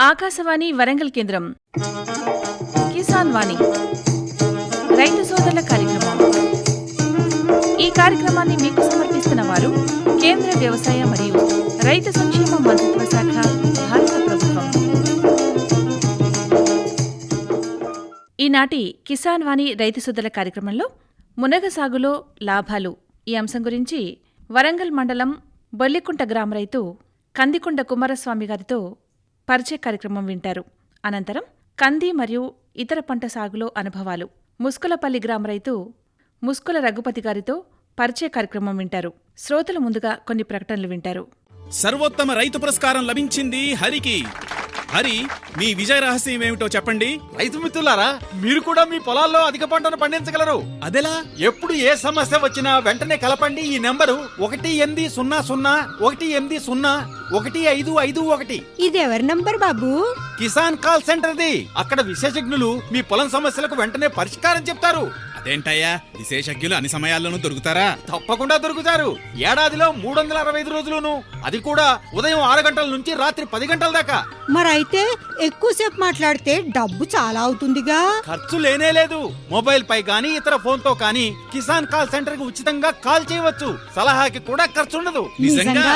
ఆకాశవాణి వరంగల్ కేంద్రం కిసాన్ వాణి రైతు సోదరుల కార్యక్రమం. ఈ కార్యక్రమాన్ని మీకు సమర్పిస్తున్న వారు కేంద్ర వ్యవసాయ మరియు రైతు సంక్షేమ మంత్రిత్వ శాఖ, భారత ప్రభుత్వం. ఈనాటి కిసాన్ వాణి రైతు సోదరుల కార్యక్రమంలో మునగ సాగులో లాభాలు ఈ అంశం గురించి వరంగల్ మండలం బొల్లికుంట గ్రామ రైతు కందికొండ కుమారస్వామి గారితో పరిచయ కార్యక్రమం వింటారు. అనంతరం కంది మరియు ఇతర పంట సాగులో అనుభవాలు ముస్కులపల్లి గ్రామ రైతు ముస్కుల రఘుపతి గారితో పరిచయ కార్యక్రమం వింటారు. శ్రోతలు ముందుగా కొన్ని ప్రకటనలు వింటారు. సర్వోత్తమ రైతు పురస్కారం లభించింది హరికి. హరి, మీ విజయ రహస్యం ఏమిటో చెప్పండి. రైతు మిత్రులారా, మీరు కూడా మీ పొలాల్లో అధిక పంటను పండించగలరు. అదెలా? ఎప్పుడు ఏ సమస్య వచ్చినా వెంటనే కలపండి ఈ నెంబరు 1800 ఇది ఎవరి నంబర్ బాబు? కిసాన్ కాల్ సెంటర్ది. అక్కడ విశేషజ్ఞులు మీ పొలం సమస్యలకు వెంటనే పరిష్కారం చెప్తారు. అదేంటయ్యా, విశేషజ్ఞులు అన్ని సమయాల్లోనూ దొరుకుతారా? తప్పకుండా దొరుకుతారు. ఏడాదిలో 365 రోజులును, అది కూడా ఉదయం 6 గంటల నుంచి రాత్రి 10 గంటల దాకా. మరైతే ఎక్కువసేపు మాట్లాడితే డబ్బు చాలా అవుతుందిగా. ఖర్చు లేనే లేదు. మొబైల్ పై గానీ ఇతర ఫోన్ తో కానీ కిసాన్ కాల్ సెంటర్ కి ఉచితంగా కాల్ చేయవచ్చు. సలహాకి కూడా ఖర్చు ఉండదు. నిజంగా?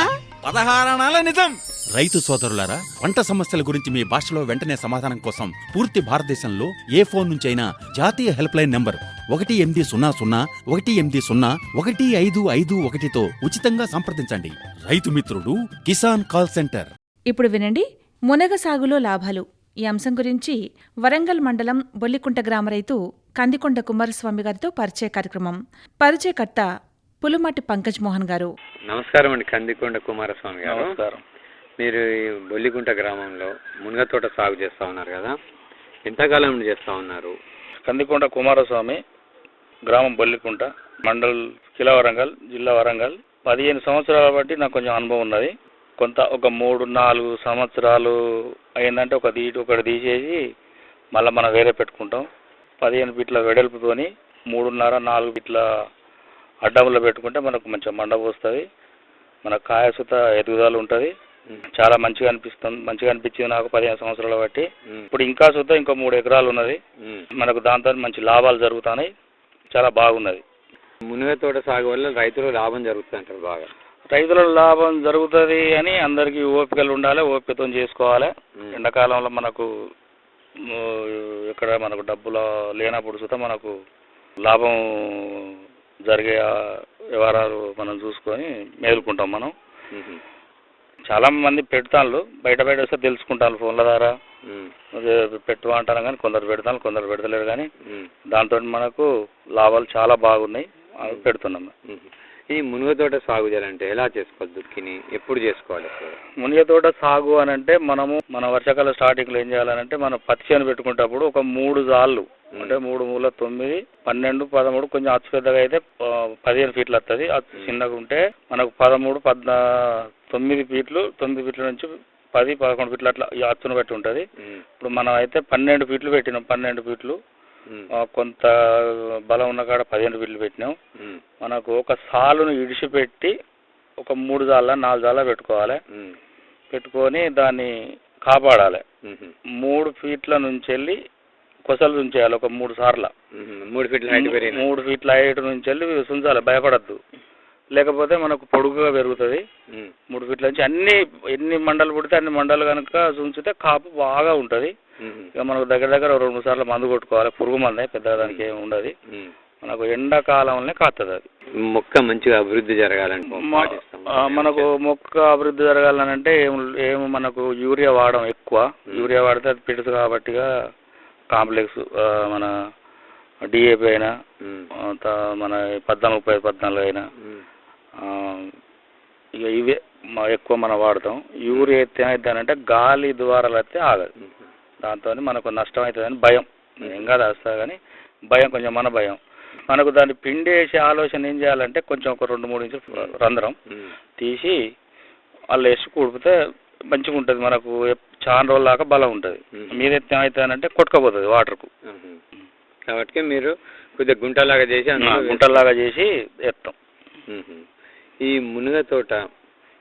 16 అనాల నిజం. రైతు సోదరులారా, పంట సమస్యల గురించి మీ భాషలో వెంటనే సమాధానం కోసం పూర్తి భారతదేశంలో ఏ ఫోన్ నుంచైనా జాతీయ హెల్ప్ లైన్ నంబర్ 1800-180-1551తో ఉచితంగా సంప్రదించండి. రైతు మిత్రుడు కిసాన్ కాల్ సెంటర్. ఇప్పుడు వినండి, మునగ సాగులో లాభాలు ఈ అంశం గురించి వరంగల్ మండలం బొల్లికుంట గ్రామ రైతు కందికొండ కుమారస్వామి గారితో పరిచయ కార్యక్రమం. పరిచయకర్త పులుమాటి పంకజ్ మోహన్ గారు. నమస్కారం అండి, కందికొండ కుమారస్వామి గారు. నమస్కారం. మీరు ఈ బొల్లిగుంట గ్రామంలో మునగ తోట సాగు చేస్తా ఉన్నారు కదా, ఎంతకాలం నుండి చేస్తా ఉన్నారు? కందికొండ కుమారస్వామి, గ్రామం బొల్లికుంట, మండల్ కిలా వరంగల్, జిల్లా వరంగల్. 15 సంవత్సరాల బట్టి నాకు కొంచెం అనుభవం ఉన్నది. కొంత ఒక 3-4 సంవత్సరాలు అయిందంటే ఒకటి తీసేసి మళ్ళీ మనం వేరే పెట్టుకుంటాం. 15 ఫీట్ల వెడల్పుతోని 3.5-4 ఫీట్ల అడ్డంలో పెట్టుకుంటే మనకు మంచిగా మండపం వస్తుంది. మన కాయసుత ఎదుగుదల ఉంటుంది. చాలా మంచిగా అనిపించింది నాకు 15 సంవత్సరాల బట్టి. ఇప్పుడు ఇంకా సుత ఇంకో 3 ఎకరాలు ఉన్నది. మనకు దాంతో మంచి లాభాలు జరుగుతున్నాయి. చాలా బాగున్నది. మునగ తోట సాగు వల్ల రైతులు లాభం జరుగుతుంది అంటారు. బాగా రైతుల లాభం జరుగుతుంది అని అందరికీ ఓపికలు ఉండాలి, ఓపికతో చేసుకోవాలి. ఎండాకాలంలో మనకు ఇక్కడ మనకు డబ్బులు లేనప్పుడు సుత మనకు లాభం జరిగే వ్యవహారాలు మనం చూసుకొని మేలుకుంటాం. మనం చాలా మంది పెడతాను, బయట వస్తే తెలుసుకుంటాను ఫోన్ల ద్వారా. పెట్టు అంటాను కానీ కొందరు పెడతాను, కొందరు పెడతలేరు. కానీ దాంతో మనకు లాభాలు చాలా బాగున్నాయి, పెడుతున్నాం. ఈ మునగ తోట సాగు చేయాలంటే ఎలా చేసుకోవాలి? దుక్కిని ఎప్పుడు చేసుకోవాలి? మునగ తోట సాగు అని అంటే మన వర్షాకాల స్టార్టింగ్లో ఏం చేయాలంటే మనం పత్తి చేను పెట్టుకునేటప్పుడు ఒక 3 సార్లు అంటే 3 మూల 9, 12, 13 కొంచెం అచ్చు పెద్దగా అయితే 15 ఫీట్లు వస్తుంది. అచ్చు చిన్నగా ఉంటే మనకు 13, 9 ఫీట్లు, 9 ఫీట్ల నుంచి 10, 11 ఫీట్లు అట్లా ఈ అచ్చును బట్టి ఉంటుంది. ఇప్పుడు మనం అయితే 12 ఫీట్లు పెట్టినాం. 12 ఫీట్లు కొంత బలం ఉన్న కాడ 15 ఫీట్లు పెట్టినాం. మనకు ఒక సాలును ఇడిచిపెట్టి ఒక 3 సార్ల 4 సార్ల పెట్టుకోవాలి. పెట్టుకొని దాన్ని కాపాడాలి. 3 ఫీట్ల నుంచి వెళ్ళి కొసలు ఉంచేయాలి. ఒక 3 సార్ల 3 ఫీట్ల హైట్ నుంచి వెళ్ళి ఉంచాలి, భయపడద్దు. లేకపోతే మనకు పొడుగుగా పెరుగుతుంది. 3 ఫీట్ల నుంచి ఎన్ని మండలు పుడితే అన్ని మండలు కనుక ఉంచితే కాపు బాగా ఉంటుంది. ఇక మనకు దగ్గర 2-3 సార్లు మందు కొట్టుకోవాలి, పురుగు మందే, పెద్దగా దానికి ఏమి ఉండదు. మనకు ఎండాకాలంలోనే కాస్తుంది. అది మొక్క మంచిగా అభివృద్ధి జరగాలంటే మనకు మొక్క అభివృద్ధి జరగాలనంటే ఏమో మనకు యూరియా వాడడం ఎక్కువ. యూరియా వాడితే అది పిడుసు కాబట్టిగా కాంప్లెక్స్ మన డిఏపి అయినా మన 14-14 అయినా ఇక ఇవే ఎక్కువ మనం వాడతాం. యూరియా ఎత్తే ఏమైందంటే గాలి ద్వారాలు అయితే ఆగదు. దాంతో మనకు నష్టం అవుతుందని భయం. ఏం కాదు వస్తా కానీ భయం, కొంచెం మన భయం. మనకు దాన్ని పిండేసే ఆలోచన ఏం చేయాలంటే కొంచెం ఒక 2-3 ఇంచులు రంధ్రం తీసి వాళ్ళు వేసి కూడిపితే మంచిగా ఉంటుంది. మనకు చాలా రోజుల దాకా బలం ఉంటుంది. మీద ఎత్తే ఏమవుతుందంటే కొట్టుకపోతుంది వాటర్కు. కాబట్టి మీరు కొద్దిగా గుంటలాగా చేసి ఎత్తాం. ఈ మునగ తోట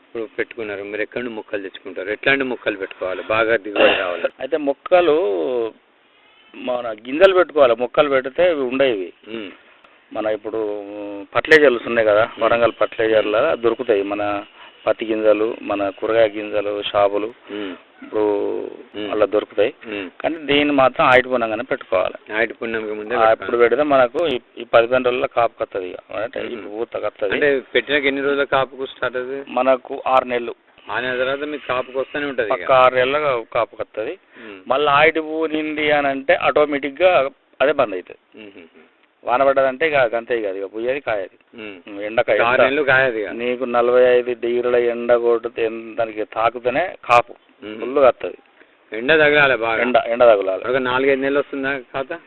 ఇప్పుడు పెట్టుకున్నారు, మీరు ఎక్కడి నుండి మొక్కలు తెచ్చుకుంటారు? ఎట్లాంటి మొక్కలు పెట్టుకోవాలి బాగా దిగుబడి రావాలి? అయితే మొక్కలు మన గింజలు పెట్టుకోవాలి. మొక్కలు పెడితే ఇవి ఉండేవి. మన ఇప్పుడు ఫర్టిలైజర్లు ఉన్నాయి కదా, వరంగల్ ఫర్టిలైజర్ల దొరుకుతాయి. మన పత్తి గింజలు, మన కూరగాయ గింజలు షాపులు ఇప్పుడు అలా దొరుకుతాయి. కానీ దీన్ని మాత్రం ఆయిటిపుణంగానే పెట్టుకోవాలి. ఆయిటిపుణంగా ముందే ఇప్పుడు పెడితే మనకు ఈ 15 రోజుల్లో కాపుకి వస్తుంది. అంటే పూతకు వస్తుంది. అంటే పెట్టినాక ఎన్ని రోజుల కాపుకు స్టార్ట్ అవుతుంది? మనకు 6 నెలలు. 6 నెలల తర్వాత మీకు కాపుకి వస్తూనే ఉంటుంది. పక్క 6 నెలల కాపుకి వస్తుంది. మళ్ళీ ఆయిటి పూనింది అని అంటే ఆటోమేటిక్గా అదే బంద్ అవుతుంది. వాన పడ్డదంటే ఇక అంతే, ఇక పుయ్యేది కాయది. ఎండకాయ 6 నెలలు కాయది. నీకు 45 డిగ్రీల ఎండ కొడితే దానికి తాకుతూనే కాపు ఫుల్గా వస్తుంది. ఎండ తగలాలి బాగా, ఎండ తగలాలి. ఒక 4-5 నెలలు వస్తుందా ఖాతా?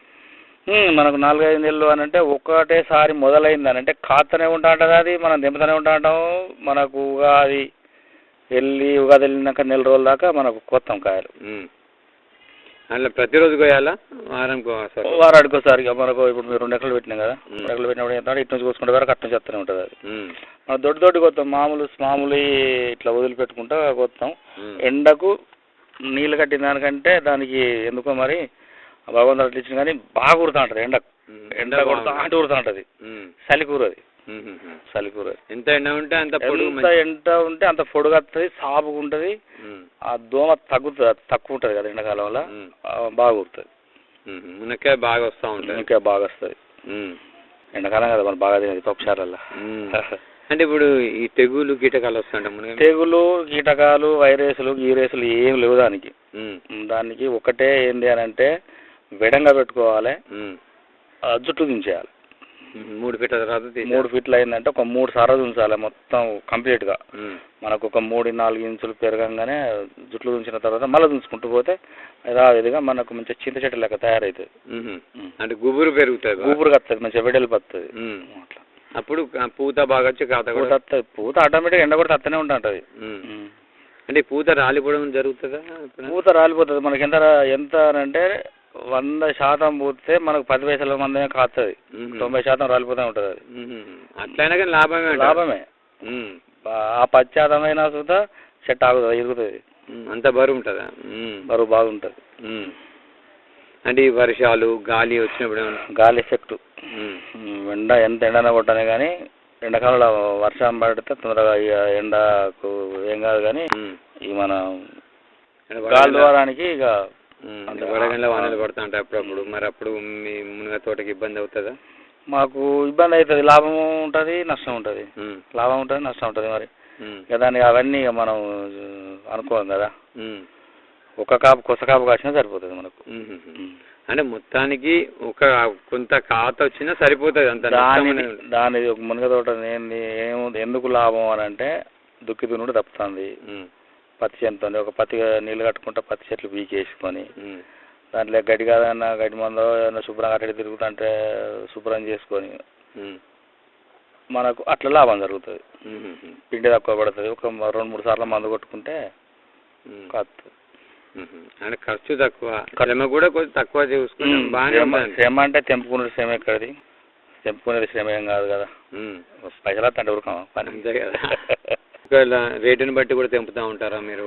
మనకు 4-5 నెలలు అని అంటే ఒకటేసారి మొదలైంది అని అంటే ఖాతానే ఉంటా ఉంటుంది. అది మనం దింపుతూనే ఉంటాం. మనకు ఉగాది వెళ్ళినాక 4 రోజుల దాకా మనకు కొత్త కాయలు. అట్లా ప్రతిరోజు కోయాలా? వారానికి ఒకసారి. మనకు ఇప్పుడు మీరు 2 ఎకరాలు పెట్టినాం కదా, 2 ఎకరాలు పెట్టినప్పుడు ఏంటంటే ఇటు నుంచి కోసుకుంటే వరకు అటు నుంచి వస్తూనే ఉంటుంది. అది మనం దొడ్డి కొత్తాం. మామూలు ఇట్లా వదిలిపెట్టుకుంటా కొత్తాం. ఎండకు నీళ్ళు కట్టిన దానికంటే దానికి ఎందుకో మరి భగవంతుడు అట్లా ఇచ్చిన కానీ బాగా కుడుతూ ఉంటుంది. ఎండ కొడుతూ ఆట కుడుతూ ఉంటుంది. చలికూర అది. చలికూర ఎంత ఎండ ఉంటే అంత ఎండ ఉంటే అంత పొడుగు వస్తుంది, సాపుగా ఉంటుంది. ఆ దోమ తక్కువ ఉంటుంది కదా ఎండాకాలం వల్ల బాగా కుడుతుంది. మునక్కాయ బాగా వస్తూ ఉంటుంది. మునక్కాయ బాగా వస్తుంది ఎండాకాలం కదా, మనం బాగా తినేది పప్పుచారల్లో. అంటే ఇప్పుడు ఈ తెగులు కీటకాలు వస్తాయంట. తెగులు కీటకాలు వైరస్లు గీరేసులు ఏం లేవు దానికి. దానికి ఒకటే ఏంటి అని అంటే వెడంగా పెట్టుకోవాలి, జుట్టు దించేయాలి. 3 ఫీట్ల తర్వాత 3 ఫీట్లు అయిందంటే ఒక 3 సార్లు ఉంచాలి మొత్తం కంప్లీట్గా. మనకు ఒక 3-4 ఇంచులు పెరగంగానే జుట్లు ఉంచిన తర్వాత మళ్ళీ ఉంచుకుంటూ పోతే యథావిధిగా మనకు మంచిగా చింత చెట్టు లెక్క తయారవుతుంది. అంటే గుబురు పెరుగుతుంది, గుబురుగా వస్తుంది, మంచిగా వెడల్పు వస్తుంది. అట్లా అప్పుడు పూత బాగా వచ్చి పూత ఆటోమేటిక్గా ఎండ కూడా తత్తనే ఉంటుంది. అంటే పూత రాలిపోవడం జరుగుతుందా? పూత రాలిపోతుంది. మనకి ఎంత అంటే 100% పూస్తే మనకు 10 పైసల మందమే కాస్తుంది. 90% రాలిపోతూ ఉంటుంది. అది అట్లయినా కానీ లాభమే. ఆ 10% అయినా సుతా చెట్టు ఆగుతుంది, ఎరుగుతుంది. అంత బరువు ఉంటుందా? బరువు బాగుంటుంది. అంటే ఈ వర్షాలు గాలి వచ్చినప్పుడు గాలి ఎఫెక్ట్ ఎంత ఎండన కొట్టనే కానీ ఎండాకాలంలో వర్షం పడితే తొందరగా ఎండకు ఏం కాదు. కానీ ఈ మన గాలి ద్వారానికి ఇక వడగండ్ల వానలు పడుతూ ఉంటాయి అప్పుడప్పుడు. మరి అప్పుడు మీ మునగ తోటకి ఇబ్బంది అవుతుందా? మాకు ఇబ్బంది అవుతుంది. లాభం ఉంటుంది, నష్టం ఉంటుంది. లాభం ఉంటుంది, నష్టం ఉంటుంది. మరి ఇక దాన్ని అవన్నీ ఇక మనం అనుకోం కదా. కొత్త కాపు కాసినా సరిపోతుంది మనకు. అంటే మొత్తానికి కొంత ఖాతా వచ్చినా సరిపోతుంది అంత. దాని మునగ తోట ఎందుకు లాభం అని అంటే దుక్కి దున్నుడు తప్పుతుంది. పత్తి చేనుతో ఒక పత్తి నీళ్ళు కట్టుకుంటా పత్తి చెట్లు పీకేసుకొని దాంట్లో గడ్డి కాదన్నా గడ్డి మందో ఏదన్నా శుభ్రంగా అట్టడి తిరుగుతుంటే శుభ్రం చేసుకొని మనకు అట్లా లాభం జరుగుతుంది. పిండి తక్కువ పడుతుంది. ఒక 2-3 సార్లు మందు కొట్టుకుంటే కాదు. అంటే ఖర్చు తక్కువ, శ్రమ కూడా కొంచెం తక్కువ చూసుకుంటాం. శ్రమ అంటే తెంపుకునే శ్రమ ఎక్కడిది? తెంపుకునేది శ్రమ ఏం కాదు కదా. పైసలు అంటే ఉరకమా పని. అంతే కదా. రేటుని బట్టి కూడా తెంపుతూ ఉంటారా మీరు?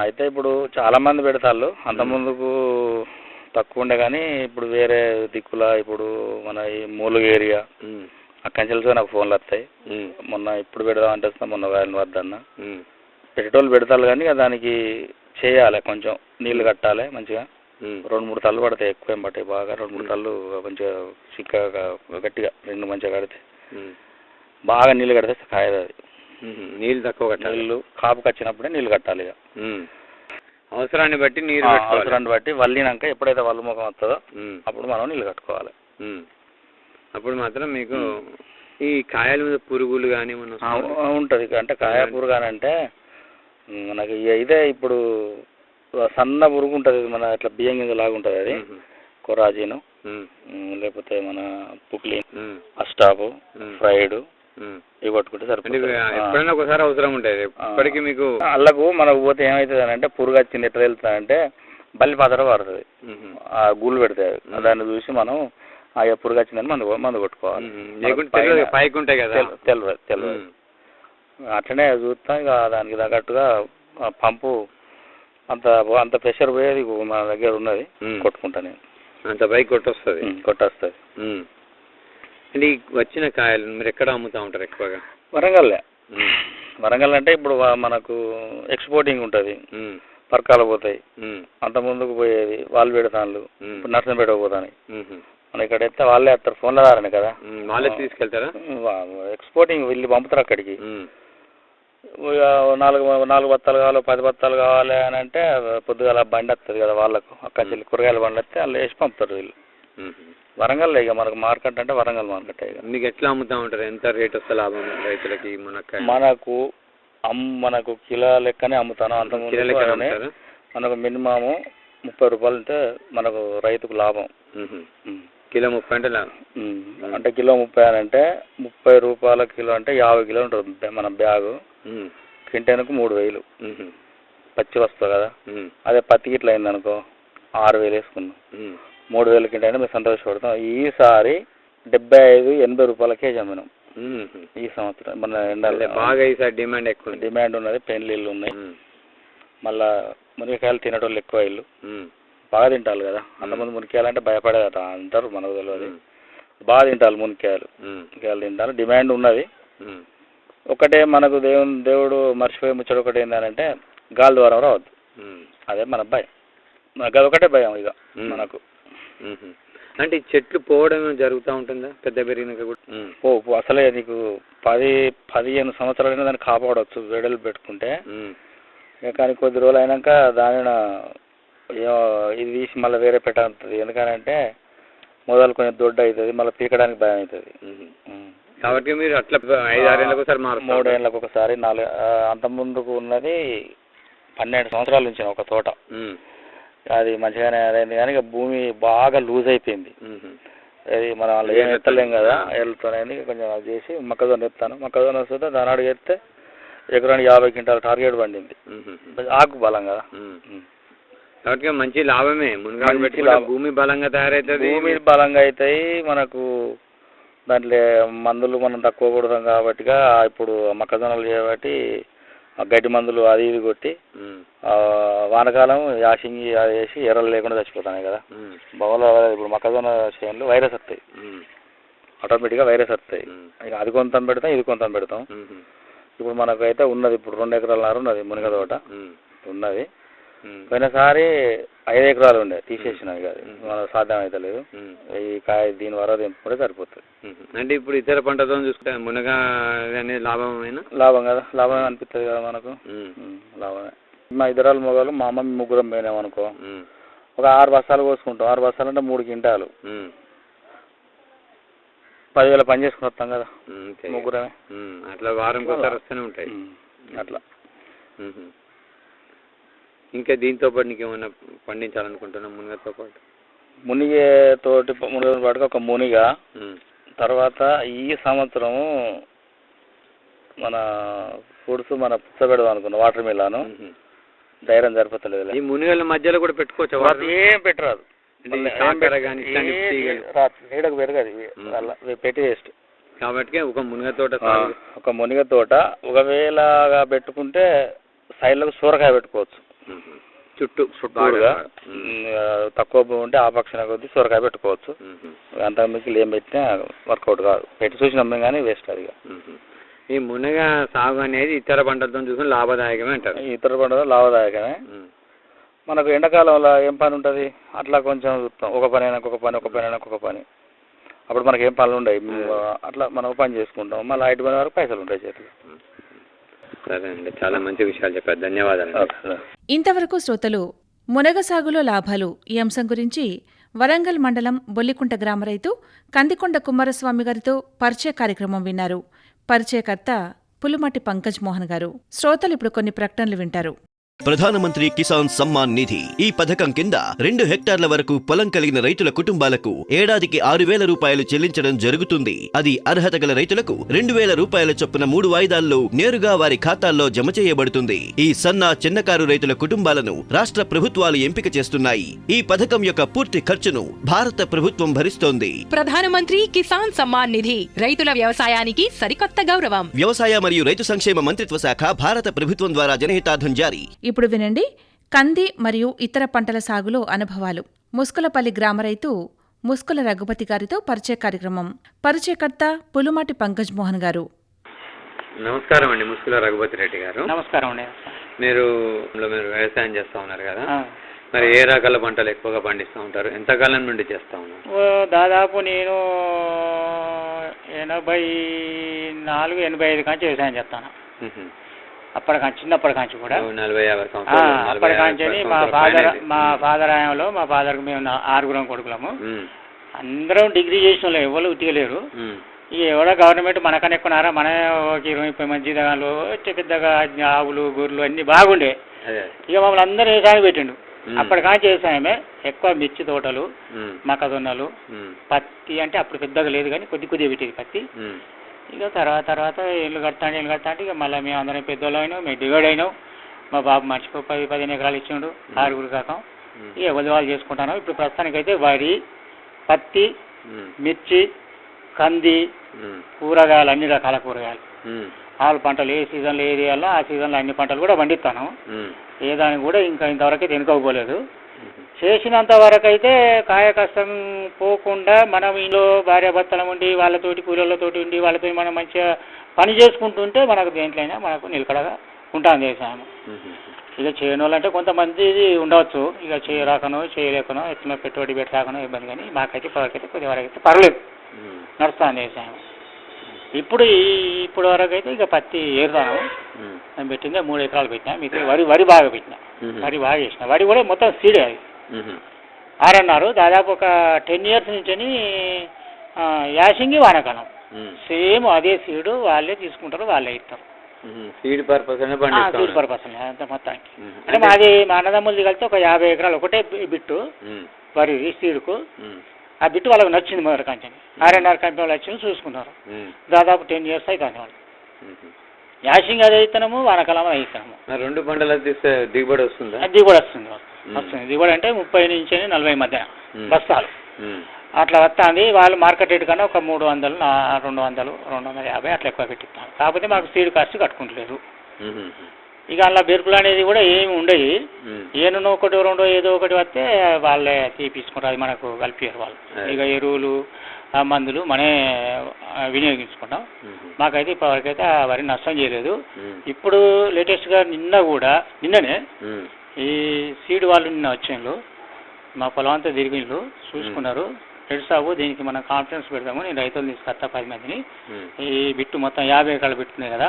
అయితే ఇప్పుడు చాలా మంది పెడతాళ్ళు. అంతకుముందుకు తక్కువ ఉండే కానీ ఇప్పుడు వేరే దిక్కుల ఇప్పుడు మన ఈ మూలుగు ఏరియా అక్కడి నుంచి నాకు ఫోన్లు వస్తాయి. మొన్న ఇప్పుడు పెడదాం అంటే మొన్న వారిని వద్దన్న పెట్టేటోళ్ళు పెడతారు. కానీ దానికి చేయాలి, కొంచెం నీళ్లు కట్టాలి మంచిగా. 2-3 తల్లు పడతాయి, ఎక్కువ ఏం పట్టాయి. బాగా 2-3 తల్లు మంచిగా చిక్కగా గట్టిగా 2 మంచిగా కడితే బాగా నీళ్ళు కడితే కాయదు. అది నీళ్ళు తక్కువ కట్టాలి. నీళ్ళు కాపుకి వచ్చినప్పుడే నీళ్ళు కట్టాలి. ఇక అవసరాన్ని బట్టి నీరు, అవసరాన్ని బట్టి వల్లినాక ఎప్పుడైతే వల్లు ముఖం వస్తుందో అప్పుడు మనం నీళ్ళు కట్టుకోవాలి. అప్పుడు మాత్రం మీకు ఈ కాయల మీద పురుగులు కానీ ఉంటుంది. అంటే కాయ పురుగు అని అంటే మనకి ఇదే ఇప్పుడు సన్న పురుగు ఉంటుంది. మన ఇట్లా బియ్యం గింజ లాగా ఉంటుంది. అది కొరాజీను లేకపోతే మన పుక్లీ, అస్టాపు, ఫ్రైడ్ ఇవి కొట్టుకుంటే సరిపోతుంది. ఎప్పుడైనా ఒకసారి అవసరం ఉంటుంది. ఇప్పటికీ మీకు అల్లకు మనకు పోతే ఏమవుతుంది అని అంటే పురుగు వచ్చింది ఎట్లా తెలుస్తుందంటే బల్లి పాత్ర పడుతుంది. ఆ గూళ్ళు పెడతాయి. దాన్ని చూసి మనం ఆ పురుగు వచ్చిందని మందు కొట్టుకోవాలి. పైకి ఉంటాయి కదా, తెలియదు. అట్లనే చూస్తాం. ఇక దానికి తగ్గట్టుగా ఆ పంపు అంత అంత ప్రెషర్ పోయేది మన దగ్గర ఉన్నది, కొట్టుకుంటా నేను. అంత బైక్ కొట్టొస్తుంది. కొట్టేస్తుంది. అంటే ఈ వచ్చిన కాయలు మీరు ఎక్కడ అమ్ముతూ ఉంటారు ఎక్కువగా? వరంగల్లే. వరంగల్ అంటే ఇప్పుడు మనకు ఎక్స్పోర్టింగ్ ఉంటుంది, పరకాలు పోతాయి. అంత ముందుకు పోయేది వాళ్ళు పెడతాను, ఇప్పుడు నర్సంపేట పోతాను. మన ఇక్కడ ఎత్తే వాళ్ళే వస్తారు, ఫోన్ల ద్వారానే కదా. వాళ్ళే తీసుకెళ్తారా? ఎక్స్పోర్టింగ్ వెళ్ళి పంపుతారు అక్కడికి. నాలుగు బత్తాలు కావాలి, 10 బత్తాలు కావాలి అని అంటే పొద్దుగాల బండి వస్తుంది కదా వాళ్ళకు, అక్కడ చెల్లి కూరగాయల బండి వస్తే వాళ్ళు వేసి పంపుతారు వీళ్ళు. వరంగల్ ఇక మనకు మార్కెట్ అంటే వరంగల్ మార్కెట్. ఇక మీకు ఎట్లా అమ్ముతా ఉంటారు? ఎంత రేట్ వస్తే లాభం రైతులకి? మనకు కిలో లెక్కనే అమ్ముతాను. అంతకుముందు మనకు మినిమము 30 రూపాయలు అంటే మనకు రైతుకు లాభం. కిలో 30 అంటే లాభం. అంటే కిలో 30 అని అంటే 30 రూపాయల కిలో అంటే 50 కిలో ఉంటుంది మన బ్యాగు. కింటానికి 3000 పచ్చి వస్తుంది కదా. అదే పత్తి గిట్ల అయింది అనుకో 6000 వేసుకున్నాం, 3000 కింటైనా మేము సంతోషపడతాం. ఈసారి 75-80 రూపాయల కేజీ అమ్మినాం ఈ సంవత్సరం. మన ఎండలు బాగా ఈసారి డిమాండ్ ఎక్కువ, డిమాండ్ ఉన్నది. పెళ్ళిళ్ళు ఉన్నాయి, మళ్ళా మునికాయలు తినేటోళ్ళు ఎక్కువ ఇల్లు బాగా తింటారు కదా. అంతమంది మునికాయలు అంటే భయపడేదట అంటారు, మనకు తెలియదు. బాగా తింటారు మునికాయలు తింటారు, డిమాండ్ ఉన్నది. ఒకటే మనకు దేవుడు మర్చిపోయి ముచ్చడు ఒకటి ఏంటంటే గాలి ద్వారా రావద్దు, అదే మన భయం. మనకు అదొకటే భయం ఇక మనకు. అంటే చెట్లు పోవడం జరుగుతూ ఉంటుందా పెద్ద పెరిగినాక కూడా? అసలే నీకు 10-15 సంవత్సరాలైనా దాన్ని కాపాడవచ్చు వేడలు పెట్టుకుంటే. కానీ కొద్ది రోజులు అయినాక దానిని ఇది తీసి మళ్ళీ వేరే పెట్టాలి. ఎందుకనంటే మొదలు కొంచెం దొడ్డు అవుతుంది, మళ్ళీ పీకడానికి భయం అవుతుంది. కాబట్టి మీరు అట్లా 5-6 ఏళ్ళకి ఒకసారి 3 ఏళ్ళకి ఒకసారి 4. అంత ముందుకు ఉన్నది 12 సంవత్సరాల నుంచి ఒక తోట. అది మంచిగానే అదైంది, కానీ ఇక భూమి బాగా లూజ్ అయిపోయింది. అది మనం వాళ్ళు ఏం ఎత్తలేం కదా, ఏళ్ళతోనైంది. కొంచెం అది చేసి మొక్కజొన్న ఎత్తాను. మొక్కజొన్న వస్తే దానాడు ఎత్తే ఎకరానికి 50 క్వింటాల టార్గెట్ పండింది. ఆకు బలం కదా, కాబట్టి మంచి లాభమే. భూమి బలంగా తయారైతుంది, భూమి బలంగా అవుతాయి. మనకు దాంట్లో మందులు మనం తక్కువ కొడతాం కాబట్టిగా ఇప్పుడు మొక్కజొన్నలు చేయబట్టి గడ్డి మందులు అది ఇది కొట్టి వానకాలం యాసింగి అది వేసి ఎర్రలు లేకుండా చచ్చిపోతాయి కదా. బొమ్మలో ఇప్పుడు మొక్కజొన్న చేనులు వైరస్ వస్తాయి, ఆటోమేటిక్గా వైరస్ వస్తాయి. ఇక అది కొంత పెడతాం, ఇది కొంత పెడతాం. ఇప్పుడు మనకైతే ఉన్నది, ఇప్పుడు 2 ఎకరాలన్నర ఉన్నది మునగ తోట ఉన్నది. పోయినసారి 5 ఎకరాలు ఉండే తీసేసినవి కాదు, మనకు సాధ్యం అయితే లేదు. ఈ కాయ దీని వల్ల తెంపుకుంటే సరిపోతుంది. అంటే ఇప్పుడు ఇతర పంటతో చూసుకుంటే మునగ అనేది లాభమైన లాభం కదా, లాభమే అనిపిస్తుంది కదా మనకు, లాభమే. మా 2 మొగలు, మా అమ్మ 3 పోయినాం అనుకో, ఒక 6 బస్తాలు కోసుకుంటాం. 6 బస్తాలు అంటే 3 క్వింటాలు, 10,000 పని చేసుకుని వస్తాం కదా 3. అట్లా వారంకి ఒకసారి వస్తూనే ఉంటాయి అట్లా. ఇంకా దీంతో పాటు నీకు ఏమైనా పండించాలనుకుంటున్నా? మునగతో పాటు మునగతో పాటు ఒక మునిగ. తర్వాత ఈ సంవత్సరము మన ఫ్రూట్స్ మన పుచ్చ పెడదాం అనుకున్నా, వాటర్ మిలాను. ధైర్యం సరిపోతలేదు. ఈ మునిగల మధ్యలో కూడా పెట్టుకోవచ్చు? ఏం పెట్టరాదు, నీడకు పెరగదు, పెట్టి వేస్ట్. కాబట్టి ఒక మునిగ తోట ఒకవేళ పెట్టుకుంటే సైడ్లకు సూరకాయ పెట్టుకోవచ్చు. చుట్టూగా తక్కువ భూమి ఉంటే ఆ పక్షాన కొద్ది సొరకాయ పెట్టుకోవచ్చు. అంత మిగిలి ఏం పెట్టినా వర్కౌట్ కాదు. పెట్టి చూసినాం కానీ వేస్ట్ అది. ఈ మునగ సాగు అనేది ఇతర పంటలతో చూసుకుని లాభదాయకమే అంటారు? ఇతర పంటతో లాభదాయకమే. మనకు ఎండాకాలంలో ఏం పని ఉంటుంది, అట్లా కొంచెం చూస్తాం. ఒక పని అయినా ఒక పని, ఒక పని అయినా ఒక పని. అప్పుడు మనకి ఏం పనులు ఉండవు, అట్లా మనం పని చేసుకుంటాం. మళ్ళీ 5 పని వరకు పైసలు ఉంటాయి చేతులు. సరే అండి, చాలా మంచి విషయాలు చెప్పారు, ధన్యవాదాలు. ఇంతవరకు శ్రోతలు మునగ సాగులో లాభాలు ఈ అంశం గురించి వరంగల్ మండలం బొల్లికుంట గ్రామ రైతు కందికొండ కుమారస్వామి గారితో పరిచయ కార్యక్రమం విన్నారు. పరిచయకర్త పులుమటి పంకజ్ మోహన్ గారు. శ్రోతలు ఇప్పుడు కొన్ని ప్రకటనలు వింటారు. ప్రధానమంత్రి కిసాన్ సమ్మాన్ నిధి ఈ పథకం కింద 2 హెక్టార్ల వరకు పొలం కలిగిన రైతుల కుటుంబాలకు ఏడాదికి 6,000 రూపాయలు చెల్లించడం జరుగుతుంది. అది అర్హత గల రైతులకు 2,000 రూపాయల చొప్పున 3 వాయిదాల్లో నేరుగా వారి ఖాతాల్లో జమ చేయబడుతుంది. ఈ సన్న చిన్నకారు రైతుల కుటుంబాలను రాష్ట్ర ప్రభుత్వాలు ఎంపిక చేస్తున్నాయి. ఈ పథకం యొక్క పూర్తి ఖర్చును భారత ప్రభుత్వం భరిస్తోంది. ప్రధానమంత్రి కిసాన్ సమ్మాన్ నిధి రైతుల వ్యవసాయానికి సరికొత్త గౌరవం. వ్యవసాయ మరియు రైతు సంక్షేమ మంత్రిత్వ శాఖ భారత ప్రభుత్వం ద్వారా జనహితార్థం జారీ. ఇప్పుడు వినండి కంది మరియు ఇతర పంటల సాగులో అనుభవాలు. ముస్కులపల్లి గ్రామ రైతు ముస్కుల రఘుపతి గారితో పరిచయ కార్యక్రమం. పరిచయకర్త పులుమాటి పంకజ్ మోహన్ గారు. నమస్కారం అండి, ముస్కుల రఘుపతి రెడ్డి గారు. నమస్కారం అండి. మీరు వ్యవసాయం చేస్తూ ఉన్నారు కదా, మరి ఏ రకాల పంటలు ఎక్కువగా పండిస్తూ ఉంటారు? ఎంతకాలం నుండి చేస్తూ ఉన్నారు? దాదాపు నేను 84, 85 కాంచి వ్యవసాయం చేస్తాను. అప్పటికాంచి చిన్నప్పటికాంచి కూడా 40-50 సంవత్సరాలు. అప్పటికాంచి మా ఫాదర్ హయాంలో మా ఫాదర్కి మేము 6 కొడుకులము. అందరం డిగ్రీ చేసిన వాళ్ళు ఎవరు ఉట్టిగలేరు. ఇక ఎవరో గవర్నమెంట్ మనకన్నా ఎక్కున్నారా, మన 20-30 మంది జీతగాళ్ళు పెద్దగా ఆవులు గొర్రెలు అన్ని బాగుండే. ఇక మమ్మల్ని అందరూ వ్యవసాయం పెట్టిండు. అప్పటికాంచి వ్యవసాయమే ఎక్కువ. మిర్చి తోటలు, మొక్కజొన్నలు, పత్తి అంటే అప్పుడు పెద్దగా లేదు కానీ కొద్దిగా పెట్టేది పత్తి. ఇక తర్వాత ఇల్లు కడతాంటే ఇక మళ్ళీ మేము అందరం పెద్దోళ్ళు అయినాం, మేము డివైడ్ అయినాం. మా బాబు మనిషికి 10-15 ఎకరాలు ఇచ్చిండు, 6 కాకం. ఇక వదివాళ్ళు చేసుకుంటాను. ఇప్పుడు ప్రస్తుతానికైతే వరి, పత్తి, మిర్చి, కంది, కూరగాయలు, అన్ని రకాల కూరగాయలు, ఆలు పంటలు ఏ సీజన్లో ఏది వేయాలో ఆ సీజన్లో అన్ని పంటలు కూడా పండిస్తాను. ఏ దానికి కూడా ఇంతవరకు వెనుకోకపోలేదు. చేసినంత వరకు అయితే కాయ కష్టం పోకుండా మనం ఇంట్లో భార్యాభర్తలు ఉండి వాళ్ళతోటి కూలీలతోటి ఉండి వాళ్ళతో మనం మంచిగా పని చేసుకుంటుంటే మనకు దేంట్లైనా మనకు నిలకడగా ఉంటుంది వ్యవసాయం. ఇక చేయని వాళ్ళంటే కొంతమంది ఉండవచ్చు, ఇక చేయరాకనో చేయలేకనో ఎట్లా పెట్టుబడి పెట్టాకనో ఇబ్బంది. కానీ మాకైతే ఇప్పటివరకైతే కొద్ది వరకు అయితే పర్లేదు, నడుస్తుంది వ్యవసాయం. ఇప్పుడు వరకు అయితే ఇక పత్తి ఏరుతాను. నేను పెట్టిందే 3 ఎకరాలు పెట్టినా. మీకు వరి బాగా పెట్టినా, వరి బాగా చేసిన. వరి కూడా మొత్తం సీడే అది. ఆరన్నారు దాదాపు ఒక 10 years నుంచి యాసింగి వానకాలం సేమ్ అదే సీడు వాళ్ళే తీసుకుంటారు, వాళ్ళే ఇస్తారు. సీడ్ పర్పస్ సీడ్ పర్పస్ అంత మొత్తానికి. అంటే మాది మా అన్నదమ్ములది కలిసి ఒక 50 ఎకరాలు ఒకటే బిట్టు వరి సీడుకు. ఆ బిట్టు వాళ్ళకి నచ్చింది మొదటి కంచెని. ఆర్ఎన్ఆర్ కంపెనీ వాళ్ళు వచ్చింది చూసుకున్నారు. దాదాపు 10 years అవుతుంది వాళ్ళు. యాసింగ్ అదే ఇస్తున్నాము, వానకాలం అదే ఇస్తున్నాము. 2 పంటలు తీస్తే దిగుబడి వస్తుందా? దిగుబడి వస్తుంది. దిగుబడి అంటే 30 నుంచి 40 మధ్య బస్తాలు అట్లా వస్తుంది. వాళ్ళు మార్కెట్ రేట్ కన్నా ఒక 300, 200, 250 అట్లా ఎక్కువ పెట్టిస్తాను. కాకపోతే మాకు సీడ్ కాస్ట్ కట్టుకుంటలేరు. ఇక అలా బెరుకులు అనేది కూడా ఏమి ఉండవు. ఏనున్నో 1-2 ఏదో ఒకటి వస్తే వాళ్ళే తీపించుకుంటారు, అది మనకు కలిపారు వాళ్ళు. ఇక ఎరువులు మందులు మనమే వినియోగించుకుంటాం. మాకైతే ఇప్పటివరకైతే ఆ వరి నష్టం చేయలేదు. ఇప్పుడు లేటెస్ట్గా నిన్ననే ఈ సీడ్ వాళ్ళు నిన్న వచ్చేళ్ళు మా పొలం అంతా తిరిగిళ్ళు చూసుకున్నారు. రెడ్ సాగు దీనికి మనం కాన్ఫిడెన్స్ పెడతాము. నేను రైతులు తీసుకొస్తా 10 మందిని. ఈ బిట్టు మొత్తం 50 ఎకరాలు పెట్టుకున్నాయి కదా,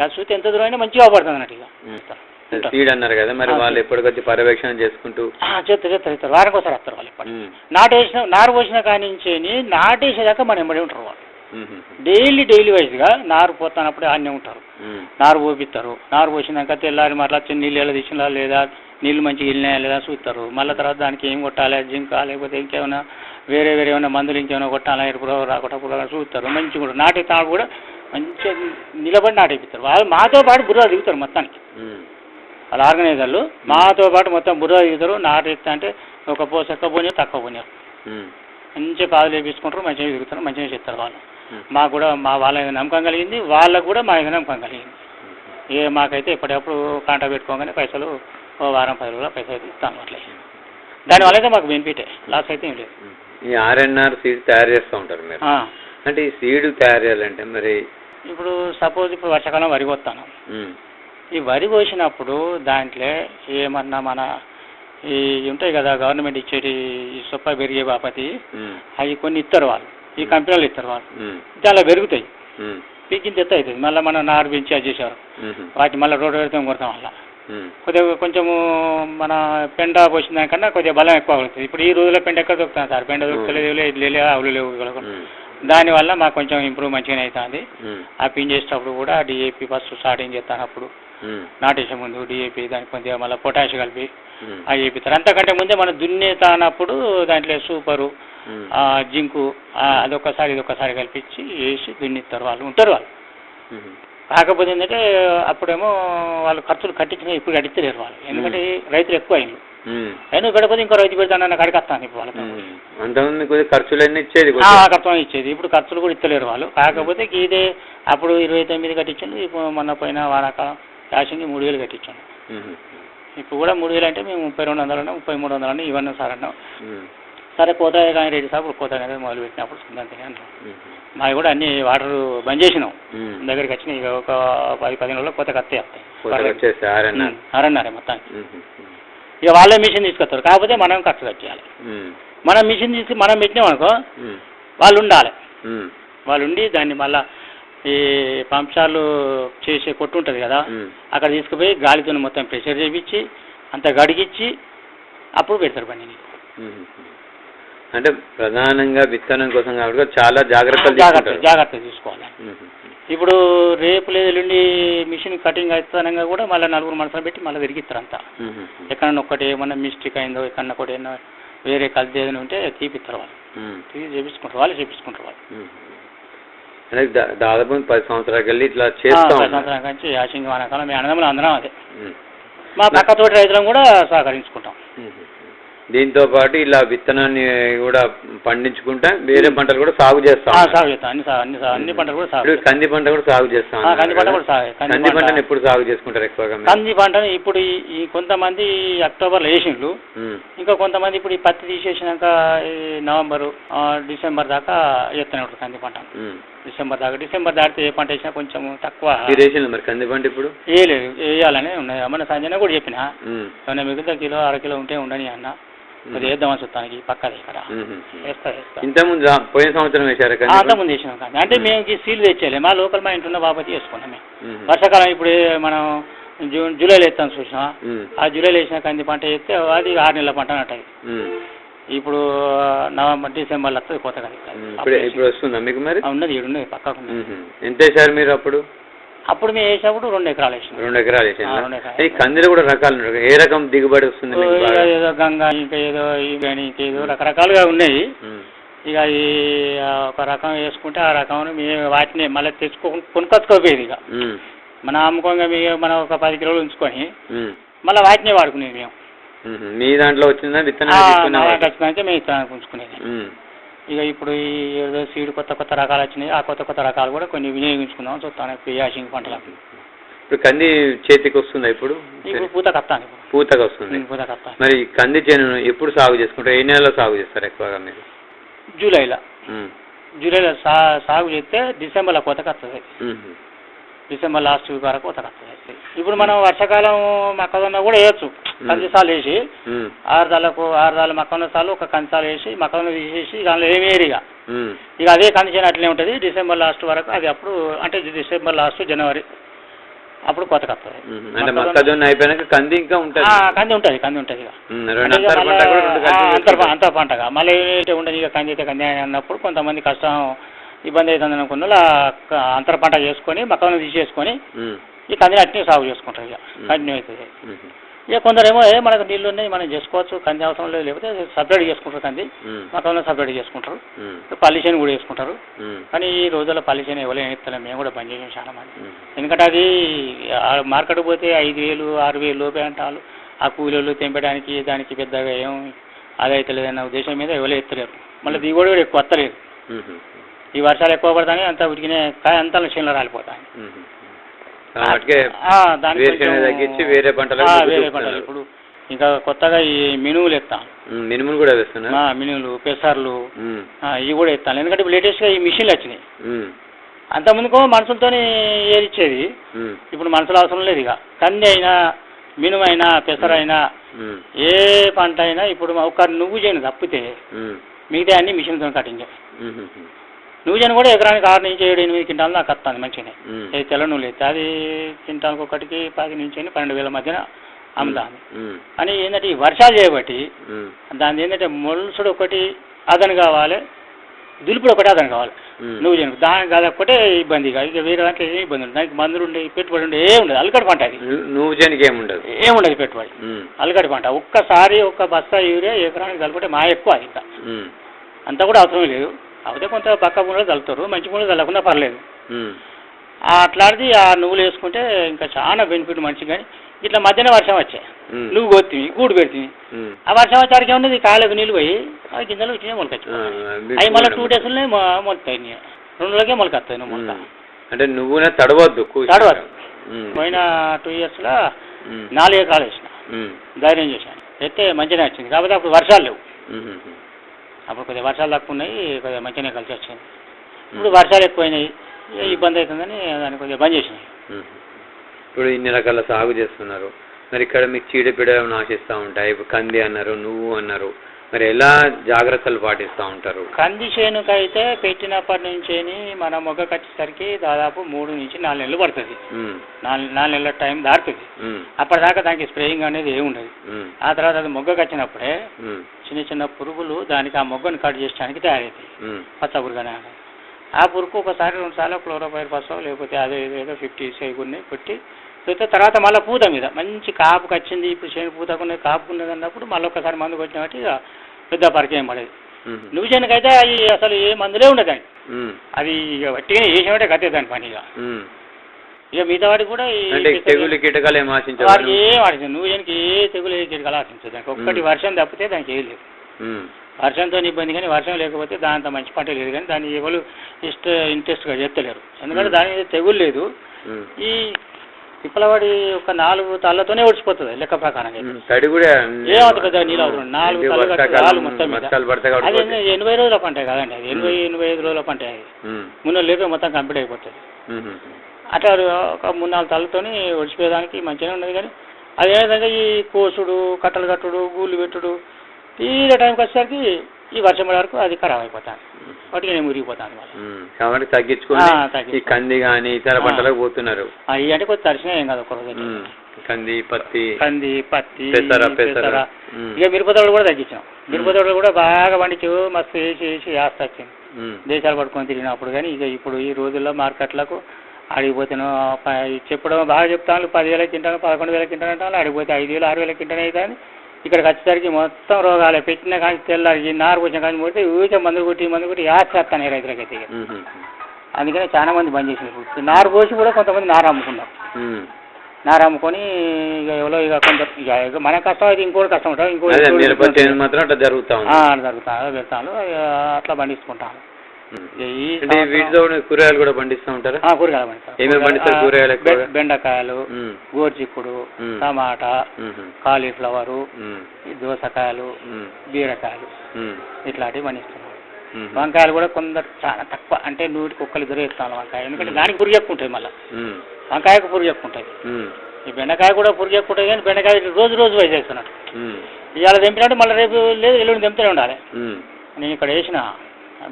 అది చూస్తే ఎంత దూరం అయినా మంచిగా పడుతుంది అన్నట్టు. ఇక సీడ్ అన్నారు కదా, మరి వాళ్ళు ఎప్పటికొచ్చి పర్యవేక్షణ చేసుకుంటూ చెప్తారు. వారానికి ఒకసారి వస్తారు వాళ్ళు. ఇప్పుడు నారు పోసిన కాడి నుంచి నాటేసేదాకా మనం ఎంబడి ఉంటారు వాళ్ళు. డైలీ వైజ్గా నారు పోతానప్పుడు ఆన్నే ఉంటారు. నారు పోపిస్తారు. నారు పోసినాక తెల్లారి మరలా నీళ్ళు ఎలా తీసినా లేదా, నీళ్ళు మంచిగా వెళ్ళినాయా లేదా చూస్తారు. మళ్ళీ తర్వాత దానికి ఏం కొట్టాలి, జింక లేకపోతే ఇంకేమైనా వేరే ఏమైనా మందులు ఇంకేమైనా కొట్టాలా, ఎప్పుడు రాకుండా చూస్తారు. మంచిగా కూడా నాటేస్తాడు కూడా మంచిగా నిలబడి నాటేపిస్తారు. వాళ్ళు మాతో పాటు బుర్ర దిగుతారు మొత్తానికి. వాళ్ళ ఆర్గనైజర్లు మాతో పాటు మొత్తం బుర్ర దిగుతారు. నాటేస్తా అంటే ఒక పోసు ఎక్కువ పోయినారు, తక్కువ పోయినారు. మంచిగా పాదులు వేపించుకుంటారు, మంచిగా తిరుగుతారు, మంచిగా చెప్తారు వాళ్ళు. మాకు కూడా వాళ్ళ నమ్మకం కలిగింది, వాళ్ళకు కూడా మా నమ్మకం కలిగింది. మాకైతే ఎప్పటికప్పుడు కాంటాక్ట్ పెట్టుకోగానే పైసలు వారం 10 రోజుల పైసలు అయితే ఇస్తాను. అట్లా దానివల్ల అయితే మాకు బెనిఫిటే, లాస్ అయితే ఏం లేదు. ఈ ఆర్ఎన్ఆర్ సీడ్ తయారు చేస్తూ ఉంటారు మీరు. అంటే ఈ సీడ్ తయారు చేయాలంటే మరి ఇప్పుడు సపోజ్ ఇప్పుడు వర్షాకాలం వరి పోస్తాను. ఈ వరి పోసినప్పుడు దాంట్లో ఏమన్నా మన ఈ ఉంటాయి కదా గవర్నమెంట్ ఇచ్చేటి సొప్ప పెరిగే బాపతి, అవి కొన్ని ఇస్తారు వాళ్ళు, ఈ కంపెనీలు ఇస్తారు వాళ్ళు. చాలా పెరుగుతాయి, పీకింత ఎత్త అవుతుంది. మళ్ళీ మనం నారు పెంచి అది చేశారు, వాటి మళ్ళీ రోడ్డు పెడతాం కొడతాం. వల్ల కొద్దిగా కొంచెము మన పెండ పోసిన దానికన్నా కొద్దిగా బలం ఎక్కువ అవుతుంది. ఇప్పుడు ఈ రోజుల్లో పెండ ఎక్కడ దొరుకుతుంది సార్? పెండ దొరకలేదు, ఇడ్లీ ఆవులు లేవు. దానివల్ల మాకు కొంచెం ఇంప్రూవ్ మంచిగానే అవుతుంది. ఆ పిన్ చేసేటప్పుడు కూడా డిఏపి ఫస్ట్ స్టార్టింగ్ చేస్తానప్పుడు నాటేసే ముందు డిఏపి దానికి కొంచెం మళ్ళీ పొటాష్ కలిపి అవి వేపిస్తారు. అంతకంటే ముందే మనం దున్నేతానప్పుడు దాంట్లో సూపరు జింకు అదొకసారి ఇదొకసారి కల్పించి వేసి దున్నిస్తారు. వాళ్ళు ఉంటారు వాళ్ళు. కాకపోతే ఏంటంటే అప్పుడేమో వాళ్ళు ఖర్చులు కట్టించినా ఇప్పుడు కట్టించలేరు వాళ్ళు, ఎందుకంటే రైతులు ఎక్కువ అయింది. అయినా గడపతే ఇంకో రైతు పెడతానన్న కాడికి వస్తాను ఇప్పుడు వాళ్ళకి. అంతకుముందు కొద్దిగా ఖర్చులన్నీ ఇచ్చేది, ఖర్చు ఇచ్చేది. ఇప్పుడు ఖర్చులు కూడా ఇస్తలేరు వాళ్ళు. కాకపోతే ఇదే అప్పుడు 29 కట్టించండి, ఇప్పుడు మొన్న పోయిన వానాకాలం యాసింగి 3000 కట్టించాను. ఇప్పుడు కూడా 3000 అంటే మేము 3200 3300 ఇవన్నీ సార్ అన్నాం. సరే కోత కానీ రెడ్డి సార్ ఇప్పుడు కోత కానీ మొదలు పెట్టినప్పుడు సుందంతే అన్నాం. మావి కూడా అన్ని వాటర్ బంద్ చేసినాం. దగ్గరికి వచ్చినాయి ఇక ఒక 10-15 రోజుల్లో కోతకు వస్తాయి. ఆరన్నారే మొత్తానికి. ఇక వాళ్ళే మిషన్ తీసుకొస్తారు. కాకపోతే మనం ఖర్చు కట్టేయాలి. మనం మిషన్ తీసుకు మనం పెట్టినామనుకో వాళ్ళు ఉండాలి. వాళ్ళు ఉండి దాన్ని మళ్ళీ ఈ పంప్షాలు చేసే కొట్టు ఉంటుంది కదా, అక్కడ తీసుకుపోయి గాలితో మొత్తం ప్రెషర్ చేయించి అంత గడిగిచ్చి అప్పుడు పెడతారు బండిని. అంటే ప్రధానంగా విత్తనం కోసం కాబట్టి చాలా జాగ్రత్త తీసుకోవాలి. ఇప్పుడు రేపు ఎల్లుండి మిషన్ కటింగ్ అవుతానంగా కూడా మళ్ళీ 4 మనుషులు పెట్టి మళ్ళీ తిరిగిస్తారు అంతా. ఎక్కడన్నా ఒకటి ఏమన్నా మిస్టేక్ అయిందో ఎక్కడన్నా ఒకటి ఏమన్నా వేరే కలిసి ఏదైనా ఉంటే తీపిస్తారు వాళ్ళు. తీసి చేపించుకుంటారు వాళ్ళు. అంటే దాదాపు 10 సంవత్సరాల వెళ్ళి ఇట్లా చేస్తాం. 10 సంవత్సరాల నుంచి యాసింగి వానాకాలం మీ అన్నదమ్ములు అందరం అదే. మా పక్క తోటి రైతులను కూడా సహకరించుకుంటాం. దీంతో పాటు ఇలా విత్తనాన్ని కూడా పండించుకుంటా వేరే పంటలు కూడా సాగు చేస్తాం. అన్ని పంటలు కూడా సాగు. కంది పంట కూడా సాగు చేస్తాం. కంది పంటను ఎప్పుడు సాగు చేసుకుంటారు ఎక్కువగా? కంది పంటను ఇప్పుడు ఈ కొంతమంది అక్టోబర్లో వేసిండ్రు, ఇంకా కొంతమంది ఇప్పుడు ఈ పత్తి తీసేసినాక నవంబరు డిసెంబర్ దాకా వేస్తూనే ఉంటారు కంది పంట. డిసెంబర్ దాటితే ఏ పంట వేసినా కొంచెం తక్కువ. మరి కంది పంట ఇప్పుడు వేయలేదు, వేయాలని ఉన్నాయి. మన సంజన కూడా చెప్పిన ఏమన్నా మిగతా కిలో 1/2 కిలో ఉంటే ఉండని అన్న, అది వేద్దామని చూస్తానికి పక్కది ఇక్కడ వేస్తా. ఇంతకుముందు పోయిన సంవత్సరం వేసారు? అంతకుముందు వేసినాం కానీ అంటే మేము సీల్ తెచ్చేయాలి. మా లోకల్ మా ఇంట్లో బాబతి వేసుకున్నాం మేము. వర్షాకాలం ఇప్పుడు మనం జూలైలో వేస్తాం చూసినా, ఆ జూలైలో వేసిన కంది పంట వేస్తే అది 6 నెలల పంట అన్నట్టు. ఇప్పుడు నవంబర్ డిసెంబర్లో వస్తుంది కోత కదా. ఇప్పుడు వస్తుందా మీకు? మరి ఉన్నది ఉన్నది పక్కకు. ఎంత వేసారు మీరు అప్పుడు? అప్పుడు మేము వేసినప్పుడు 2 ఎకరాలు వేసినాం. 2 ఎకరాలు వేసాను. ఈ కందిలో కూడా రకాలు ఏ రకం దిగుబడి వస్తుంది? ఏదో గంగా, ఇంకా ఏదో ఇంకేదో రకరకాలుగా ఉన్నాయి. ఇక ఈ ఒక రకం వేసుకుంటే ఆ రకం మేము వాటిని మళ్ళీ కొనుక్కొచ్చుకోపోయేది. ఇక మనం అమ్ముకోగా మనం ఒక 10 కిలోలు ఉంచుకొని మళ్ళీ వాటినే వాడుకునేది మేము. మీ దాంట్లో వచ్చిందా విత్తనం? మేము విత్తనానికి ఉంచుకునేది. ఇక ఇప్పుడు ఏదో సీడ్ కొత్త రకాలు వచ్చినాయి. ఆ కొత్త రకాలు కూడా కొన్ని వినియోగించుకుందాం చూస్తాను ఇప్పుడు యాసింగి పంటలకు. ఇప్పుడు కంది చేతికి వస్తుందా? ఇప్పుడు పూతకు వస్తాను. పూతకు వస్తుంది. మరి కంది చేను ఎప్పుడు సాగు చేసుకుంటారు? ఏ నెలలో సాగు చేస్తారు ఎక్కువగా మీరు? జూలైలో సాగు చేస్తే డిసెంబర్లో కోతకు వస్తుంది. డిసెంబర్ లాస్ట్ వీక్ వరకు కోతకు వస్తుంది. ఇప్పుడు మనం వర్షాకాలం మొక్కజొన్న కూడా వేయచ్చు. కంది సాలు వేసి 6 దాళ్ళ మొక్కజొన్న సాలు ఒక కంది సాలు వేసి మొక్కజొన్న తీసేసి దానిలో ఏమి వేయరు. ఇక అదే కంది చేను అట్లనే ఉంటుంది డిసెంబర్ లాస్ట్ వరకు. అది అప్పుడు అంటే డిసెంబర్ లాస్ట్ జనవరి అప్పుడు కోతకు వస్తుంది. అంటే మొక్కజొన్న అయిపోయినాక కంది ఇంకా ఉంటుంది. కంది ఉంటుంది ఇక అంతర్ పంటగా మళ్ళీ ఉండదు. ఇక కంది అయితే కంది అన్నప్పుడు కొంతమంది కష్టం ఇబ్బంది అవుతుంది అనుకున్న అంతర పంట చేసుకొని మొక్కలను తీసేసుకొని ఈ కందిని అట్నే సాగు చేసుకుంటారు. ఇక కంటిన్యూ అవుతుంది. ఇక కొందరేమో మనకు నీళ్ళు ఉన్నాయి మనం చేసుకోవచ్చు, కంది అవసరం లేదు, లేకపోతే సపరేట్ చేసుకుంటారు. కంది మొక్కలను సపరేట్ చేసుకుంటారు. పల్లి చేను కూడా వేసుకుంటారు. కానీ ఈ రోజుల్లో పల్లి చేను ఎవరైనా ఎత్తాలి, మేము కూడా బంద్ చేసాం చాలా మంది. ఎందుకంటే అది మార్కెట్ పోతే 5,000 6,000 లోపే అంటారు. ఆ కూలీలు తెంపడానికి దానికి పెద్దగా ఏం అదైతే లేదన్న ఉద్దేశం మీద ఎవరు ఎత్తలేరు. మళ్ళీ దిగుబడి కూడా ఎక్కువ వస్తలేదు. ఈ వర్షాలు ఎక్కువ పడతాయి, అంతా ఉడికినే అంతా చేనులో రాలిపోతాయి. వేరే పంటలు ఇప్పుడు ఇంకా కొత్తగా ఈ మినుములు ఎత్తాం. మినుములు కూడా వేస్తున్నా. మినుములు, పెసర్లు ఇవి కూడా ఎత్తాను. ఎందుకంటే ఇప్పుడు లేటెస్ట్గా ఈ మిషన్లు వచ్చినాయి. అంతకుముందుకో మనుషులతో ఏరిచ్చేది, ఇప్పుడు మనుషులు అవసరం లేదు. ఇక కంది అయినా మినుము అయినా పెసరైనా ఏ పంట అయినా ఇప్పుడు ఒక నువ్వు చేయను తప్పితే మిగతా అన్ని మిషన్తో కటింగ్. నువ్వు చేయను కూడా ఎకరానికి 6 నుంచి 7, 8 క్వింటాలు నాకు వస్తుంది మంచిగానే. తెల్ల నువ్వు లేదు, అది క్వింటాల్కి ఒకటికి 10 నుంచి 12,000 మధ్యన అమ్ముతాను. అని ఏంటంటే ఈ వర్షాలు చేయబట్టి దాని ఏంటంటే మొలుసుడు ఒకటి అదను కావాలి, దులుపుడు ఒకటే అతను కావాలి నువ్వు చేయను దానికి కాదొక్కటే ఇబ్బంది ఇక వేరే దాంట్లో ఏం ఇబ్బంది ఉండదు దానికి మందులు ఉండే పెట్టుబడి ఉండే ఏముండదు అలకడి పంట అది నువ్వు చేయనికి ఏముండదు పెట్టుబడి అలకడి పంట ఒక్కసారి ఒక్క బస్తా యూరియా ఎకరానికి చల్లుకుంటే మా ఎక్కువ అది అంతా కూడా అవసరం లేదు కాకపోతే కొంత పక్క భూమిలో చల్లుతారు మంచి భూమిలో చల్లకుండా పర్లేదు అట్లాంటిది ఆ నువ్వులు వేసుకుంటే ఇంకా చాలా బెనిఫిట్ మంచిగా కానీ ఇట్లా మధ్యాహ్నం వర్షం వచ్చాయి నువ్వు కొత్తివి గూడు పెడుతుంది ఆ వర్షం వచ్చేసరికి ఏమున్నది కాళ్ళకు నీళ్ళు పోయి ఆ గింజలు ఇచ్చినా మొలకొచ్చు అవి మళ్ళీ 2 daysలోనే మొలుతాయి 2 రోజులకే మొలకొస్తాయి నువ్వు మొలక అంటే నువ్వు తడవద్దు పోయిన 2 yearsలో 4 ఎకరాలు వేసిన ధైర్యం చేశాను అయితే మంచిగానే వచ్చింది కాకపోతే అప్పుడు వర్షాలు లేవు అప్పుడు కొద్దిగా వర్షాలు తక్కువ ఉన్నాయి కొద్దిగా మంచిగానే కలిసి వచ్చింది ఇప్పుడు వర్షాలు ఎక్కువైనాయి ఇబ్బంది అవుతుందని దాన్ని కొద్దిగా బంద్ చేసినాయి ఇప్పుడు ఇన్ని రకాల సాగు చేస్తున్నారు మరి ఇక్కడ మీకు చీడపీడ ఆశిస్తూ ఉంటాయి ఇప్పుడు కంది అన్నారు నువ్వు అన్నారు మరి ఎలా జాగ్రత్తలు పాటిస్తూ ఉంటారు కంది చేనుకైతే పెట్టినప్పటి నుంచి మన మొగ్గకు వచ్చేసరికి దాదాపు 3 నుంచి 4 నెలలు పడుతుంది 4 నెలల టైం దాటుతుంది అప్పటిదాకా దానికి స్ప్రేయింగ్ అనేది ఏముండదు ఆ తర్వాత అది మొగ్గకు వచ్చినప్పుడే చిన్న చిన్న పురుగులు దానికి ఆ మొగ్గను కట్ చేయడానికి తయారవుతాయి పచ్చ పురుగు ఆ పురుగు ఒకసారి 2 సార్లు క్లోరోఫైర్ పసో లేకపోతే అదే ఏదో 50 సేగుని పెట్టి లేకపోతే తర్వాత మళ్ళీ పూత మీద మంచి కాపుకి వచ్చింది ఇప్పుడు చేను పూతకున్నది కాపుకున్నది అన్నప్పుడు మళ్ళీ ఒకసారి మందు కొట్టిన బట్టి ఇక పెద్ద పరిచయం పడేది నువ్వు చేనుకైతే అవి అసలు ఏ మందులే ఉండదండి అది ఇక వట్టిగా వేసినట్టే కట్టే దాని పని ఇక మిగతా వాడికి కూడా తెగులు కీటకాలు ఏం ఆశించారు వాడికి ఏం ఆశించదు నువ్వు చేనుకి ఏ తెగులు ఏ కీటకాలు ఆశించదు దానికి ఒక్కటి వర్షం తప్పితే దానికి ఏం లేదు వర్షంతో ఇబ్బంది కానీ వర్షం లేకపోతే దాంతో మంచి పంట లేదు కానీ దాన్ని ఎవరు ఇంట్రెస్ట్గా చెప్తలేరు ఎందుకంటే దాని మీద తెగులు లేదు ఈ తిప్పలవాడి ఒక 4 తళ్ళతోనే ఒడిచిపోతుంది లెక్క ప్రకారం ఏమవుతుంది పెద్ద నీళ్ళు అవసరం 4 తళ్ళు మొత్తం మీద అది 80 రోజుల పంట కదండి అది 80-85 రోజుల పంట అది 3 నెలలు లేకపోతే మొత్తం కంప్లీట్ అయిపోతుంది అట్లా ఒక 3-4 తళ్ళతోని ఒడిచిపోయేదానికి మంచిగానే ఉన్నది కానీ అదేవిధంగా ఈ కోసుడు కట్టలు కట్టుడు గూళ్ళు పెట్టుడు తీరే టైంకి వచ్చేసరికి ఈ వర్షం పడే వరకు అది ఖరాబ్ అయిపోతాను వాటికి నేను మురిగిపోతాను కాబట్టి తగ్గించుకొని కంది కానీ ఇతర పంటలకు పోతున్నారు అవి అంటే కొంచెం తరిచినా ఏం కాదు ఒకరోజు కంది పత్తి పెసర ఇక మిరపతోడు కూడా తగ్గించాం మిరపతోడు కూడా బాగా పండించు మస్తు వేసి వేస్త వచ్చింది దేశాలు పట్టుకొని తిరిగినప్పుడు కానీ ఇక ఇప్పుడు ఈ రోజుల్లో మార్కెట్లకు అడిగిపోతాను చెప్పడం బాగా చెప్తాను 10,000 తింటాను 11,000 తింటాను అంటాను అడిగిపోతే 5,000-6,000 తింటానే అవుతాను ఇక్కడికి వచ్చేసరికి మొత్తం రోగాలే పెట్టిన కానీ తెల్లారి నారు పోసిన కానీ పోతే ఊరికే మందులు కొట్టి యాచేస్తాను రైతులకైతే అందుకనే చాలా మంది బంద్ చేసినారు నారు పోసి కూడా కొంతమంది నారు అమ్ముకున్నారు నారు అమ్ముకొని ఇక ఎవరో ఇక కొంత ఇక మన కష్టం అయితే ఇంకోటి కష్టం ఉంటుంది ఇంకోటి పెడతాను అట్లా పండిస్తుంటాను వీటితో కూరగాయలు కూడా పండిస్తూ ఉంటారు కూరగాయలు పండిస్తారు కూరగాయలు బెండకాయలు గోరుచిక్కుడు టమాటా కాలీఫ్లవరు దోసకాయలు బీరకాయలు ఇట్లాంటివి పండిస్తున్నాం వంకాయలు కూడా కొందరు చాలా తక్కువ అంటే 100కి 1 వేస్తాను వంకాయ ఎందుకంటే దానికి పురుగు ఎక్కువ ఉంటుంది మళ్ళీ వంకాయకు పురుగు ఎక్కువ ఉంటుంది ఈ బెండకాయ కూడా పురుగు ఎక్కువ ఉంటుంది కానీ బెండకాయ రోజు వైజ్ వేస్తున్నాడు ఇవాళ తెంపినట్టు మళ్ళీ రేపు లేదు ఎల్లుండి తెంపుతూనే ఉండాలి నేను ఇక్కడ వేసిన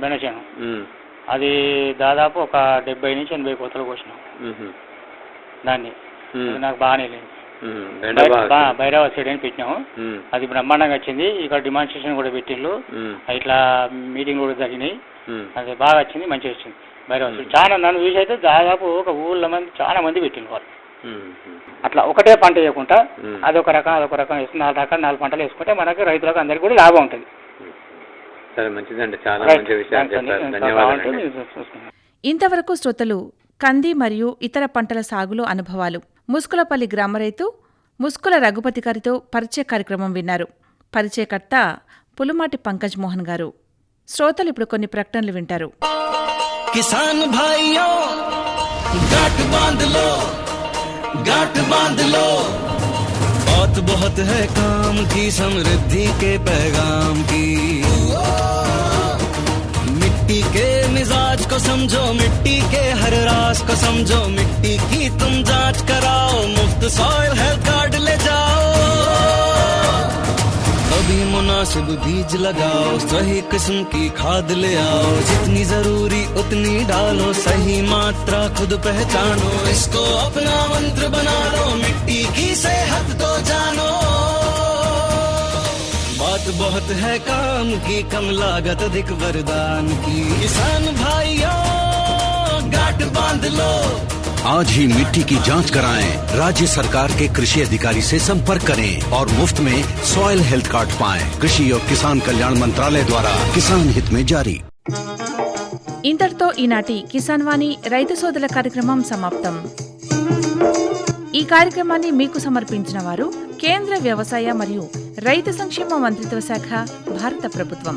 బెండచేను అది దాదాపు ఒక 70 నుంచి 80 కోతలు కోసినాం దాన్ని నాకు బాగానే లేదు భైరవ సైడ్ అని పెట్టినాము అది బ్రహ్మాండంగా వచ్చింది ఇక్కడ డిమాన్స్ట్రేషన్ కూడా పెట్టిళ్ళు ఇట్లా మీటింగ్ కూడా జరిగినాయి అది బాగా వచ్చింది మంచిగా వచ్చింది భైరవ సైడ్ చాలా నన్ను చూసి అయితే దాదాపు ఒక ఊళ్ళో మంది చాలా మంది పెట్టిండు వాళ్ళు అట్లా ఒకటే పంట వేయకుండా అదొక రకం వేసుకుని 4 రకాలు 4 పంటలు వేసుకుంటే మనకి రైతులకు అందరికీ కూడా లాభం ఉంటుంది సరే మంచిదండి చాలా మంచి విషయాలు చెప్పారు ధన్యవాదాలు ఇంతవరకు శ్రోతలు కంది మరియు ఇతర పంటల సాగులో అనుభవాలు ముస్కులపల్లి గ్రామ రైతు ముస్కుల రఘుపతి గారితో పరిచయ కార్యక్రమం విన్నారు పరిచయకర్త పులుమాటి పంకజ్ మోహన్ గారు శ్రోతలు ఇప్పుడు కొన్ని ప్రకటనలు వింటారు కిసాన్ భాయియో గాట్ బాంధలో गांठ बांध लो बात बहुत है काम की समृद्धि के पैगाम की मिट्टी के मिजाज को समझो मिट्टी के हर राज को समझो मिट्टी की तुम जांच कराओ मुफ्त सॉइल हेल्थ कार्ड ले जाओ अभी मुनासिब बीज लगाओ सही किस्म की खाद ले आओ जितनी जरूरी उतनी डालो सही मात्रा खुद पहचानो इसको अपना मंत्र बना लो मिट्टी की सेहत तो जानो बात बहुत है काम की, कम लागत अधिक वरदान की। किसान भाइयों गांठ बांध लो, आज ही मिट्टी की जांच कराएं। राज्य सरकार के कृषि अधिकारी से संपर्क करें और मुफ्त में सॉइल हेल्थ कार्ड पाएं। कृषि और किसान कल्याण मंत्रालय द्वारा किसान हित में जारी। ఇంతటితో ఈనాటి కిసాన్ వాణి రైతు సోదరుల కార్యక్రమం సమాప్తం. ఈ కార్యక్రమాన్ని మీకు సమర్పించిన వారు కేంద్ర వ్యవసాయ మరియు రైతు సంక్షేమ మంత్రిత్వ శాఖ, భారత ప్రభుత్వం.